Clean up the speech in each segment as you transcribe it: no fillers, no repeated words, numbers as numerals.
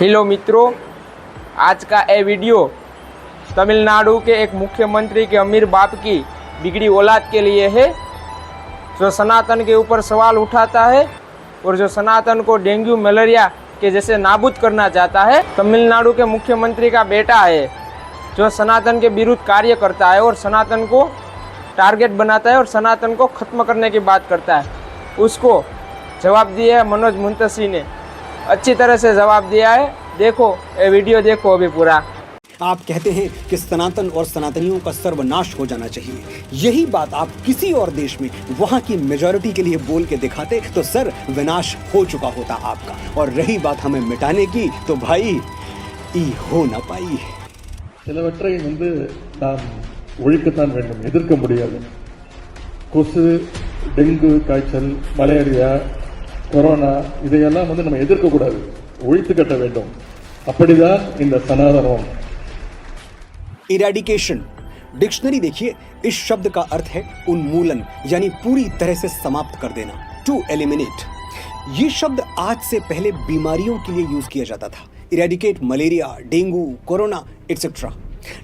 Hello मित्रों, आज का ये वीडियो तमिलनाडु के एक मुख्यमंत्री के अमीर बाप की बिगड़ी औलाद के लिए है, जो सनातन के ऊपर सवाल उठाता है और जो सनातन को डेंगू मलेरिया के जैसे नाबूद करना चाहता है। तमिलनाडु के मुख्यमंत्री का बेटा है जो सनातन के विरुद्ध कार्य करता है और सनातन को टारगेट बनाता है और सनातन को ख़त्म करने की बात करता है। उसको जवाब दिया है मनोज मुंतसी ने, अच्छी तरह से जवाब दिया है। देखो ये वीडियो, देखो अभी पूरा। आप कहते हैं कि सनातन और सनातनियों का सर्वनाश हो जाना चाहिए। यही बात आप किसी और देश में वहां की मेजॉरिटी के लिए बोल के दिखाते तो सर विनाश हो चुका होता आपका। और रही बात हमें मिटाने की तो भाई ई हो ना पाई। சிலவற்றை நாம் ஒழிக்கத்தான் வேண்டும், எதிர்க்க முடியாது. கொசு, டெங்கு காய்ச்சல், மலேரியா, கொரோனா இதையெல்லாம் நம்ம எதிர்க்க கூடாது, ஒழித்து கட்ட வேண்டும். அப்படிதான் இந்த சனாதனம். इरेडिकेशन डिक्शनरी देखिए, इस शब्द का अर्थ है उन्मूलन, यानी पूरी तरह से समाप्त कर देना, टू एलिमिनेट। ये शब्द आज से पहले बीमारियों के लिए यूज किया जाता था, eradicate malaria, dengue, corona etcetera.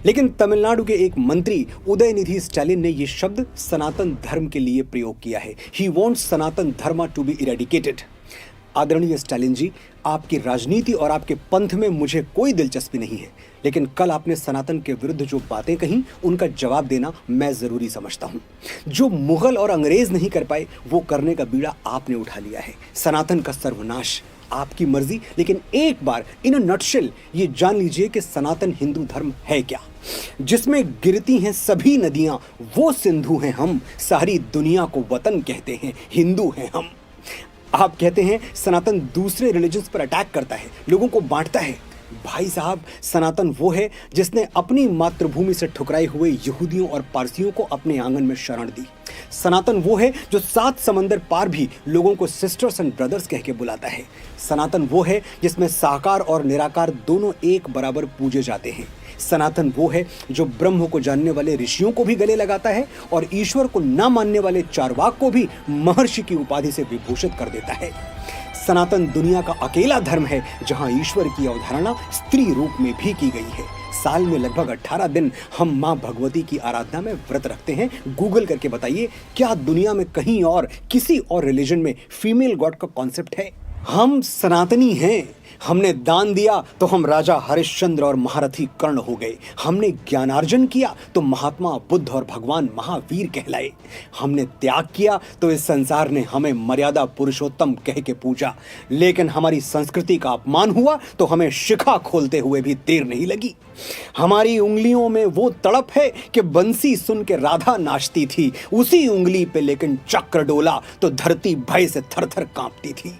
लेकिन तमिलनाडु के एक मंत्री उदयनिधि स्टालिन ने यह शब्द सनातन धर्म के लिए प्रयोग किया है। ही वांट्स सनातन धर्म टू बी इरेडिकेटेड। आदरणीय स्टालिन जी, आपकी राजनीति और आपके पंथ में मुझे कोई दिलचस्पी नहीं है, लेकिन कल आपने सनातन के विरुद्ध जो बातें कहीं उनका जवाब देना मैं जरूरी समझता हूं। जो मुगल और अंग्रेज नहीं कर पाए वो करने का बीड़ा आपने उठा लिया है। सनातन का सर्वनाश आपकी मर्जी, लेकिन एक बार इन अ नटशेल ये जान लीजिए कि सनातन हिंदू धर्म है क्या, जिसमें गिरती हैं सभी नदियां, वो सिंधु हैं हम, सारी दुनिया को वतन कहते हैं, हिंदू हैं हम। आप कहते हैं सनातन दूसरे रिलीजन्स पर अटैक करता है, लोगों को बांटता है। भाई साहब, सनातन वो है जिसने अपनी मातृभूमि से ठुकराए हुए यहूदियों और पारसियों को अपने आंगन में शरण दी। सनातन वो है जो 7 समंदर पार भी लोगों को सिस्टर्स एंड ब्रदर्स कह के बुलाता है। सनातन वो है जिसमें साकार और निराकार दोनों एक बराबर पूजे जाते हैं। सनातन वो है जो ब्रह्म को जानने वाले ऋषियों को भी गले लगाता है और ईश्वर को ना मानने वाले चार्वाक को भी महर्षि की उपाधि से विभूषित कर देता है। सनातन दुनिया का अकेला धर्म है जहां ईश्वर की अवधारणा स्त्री रूप में भी की गई है। साल में लगभग 18 दिन हम मां भगवती की आराधना में व्रत रखते हैं। गूगल करके बताइए, क्या दुनिया में कहीं और किसी और रिलीजन में फीमेल गॉड का कॉन्सेप्ट है? हम सनातनी हैं। हमने दान दिया तो हम राजा हरिश्चंद्र और महारथी कर्ण हो गए। हमने ज्ञानार्जन किया तो महात्मा बुद्ध और भगवान महावीर कहलाए। हमने त्याग किया तो इस संसार ने हमें मर्यादा पुरुषोत्तम कह के पूजा। लेकिन हमारी संस्कृति का अपमान हुआ तो हमें शिखा खोलते हुए भी देर नहीं लगी। हमारी उंगलियों में वो तड़प है कि बंसी सुन के राधा नाचती थी, उसी उंगली पे लेकिन चक्र डोला तो धरती भय से थर थर कांपती थी।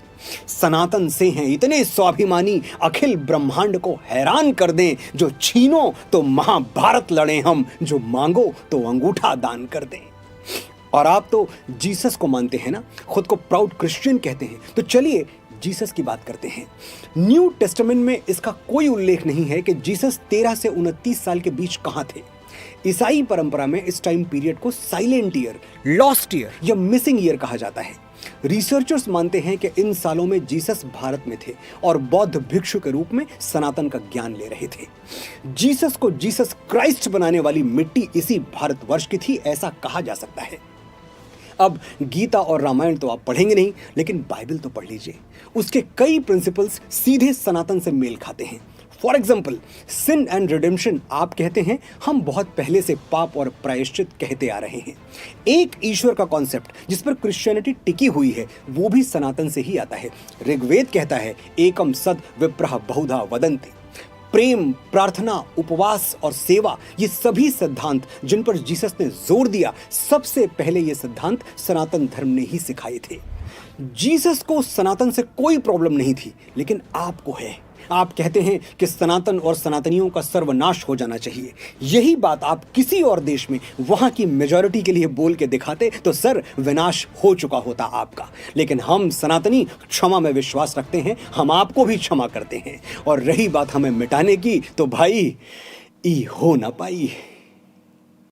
सनातन से हैं इतने स्वाभिमानी, अखिल ब्रह्मांड को हैरान कर दें। जो छीनो तो महाभारत लड़े हम, जो मांगो तो अंगूठा दान कर दें। और आप तो जीसस को मानते हैं ना, खुद को प्राउड क्रिश्चियन कहते हैं, तो चलिए जीसस की बात करते हैं। न्यू टेस्टामेंट में इसका कोई उल्लेख नहीं है कि जीसस 13 से 29 साल के बीच कहां थे। ईसाई परंपरा में इस टाइम पीरियड को साइलेंट ईयर, लॉस्ट ईयर या मिसिंग ईयर कहा जाता है। रिसर्चर्स मानते हैं कि इन सालों में जीसस भारत में थे और बौद्ध भिक्षु के रूप में सनातन का ज्ञान ले रहे थे। जीसस को जीसस क्राइस्ट बनाने वाली मिट्टी इसी भारतवर्ष की थी, ऐसा कहा जा सकता है। अब गीता और रामायण तो आप पढ़ेंगे नहीं, लेकिन बाइबल तो पढ़ लीजिए। उसके कई प्रिंसिपल्स सीधे सनातन से मेल खाते हैं। For example, sin and redemption आप कहते हैं, हम बहुत पहले से पाप और प्रायश्चित कहते आ रहे हैं। एक ईश्वर का कॉन्सेप्ट जिस पर क्रिश्चियनिटी टिकी हुई है वो भी सनातन से ही आता है। ऋग्वेद कहता है एकम सद विप्रह बहुधा वदन्ति। प्रेम, प्रार्थना, उपवास और सेवा, ये सभी सिद्धांत जिन पर जीसस ने जोर दिया, सबसे पहले ये सिद्धांत सनातन धर्म ने ही सिखाए थे। जीसस को सनातन से कोई प्रॉब्लम नहीं थी, लेकिन आपको है। आप कहते हैं कि सनातन और सनातनियों का सर्वनाश हो जाना चाहिए। यही बात आप किसी और देश में वहां की मेजॉरिटी के लिए बोल के दिखाते तो सर विनाश हो चुका होता आपका। लेकिन हम सनातनी क्षमा में विश्वास रखते हैं, हम आपको भी क्षमा करते हैं। और रही बात हमें मिटाने की तो भाई ई हो ना पाई।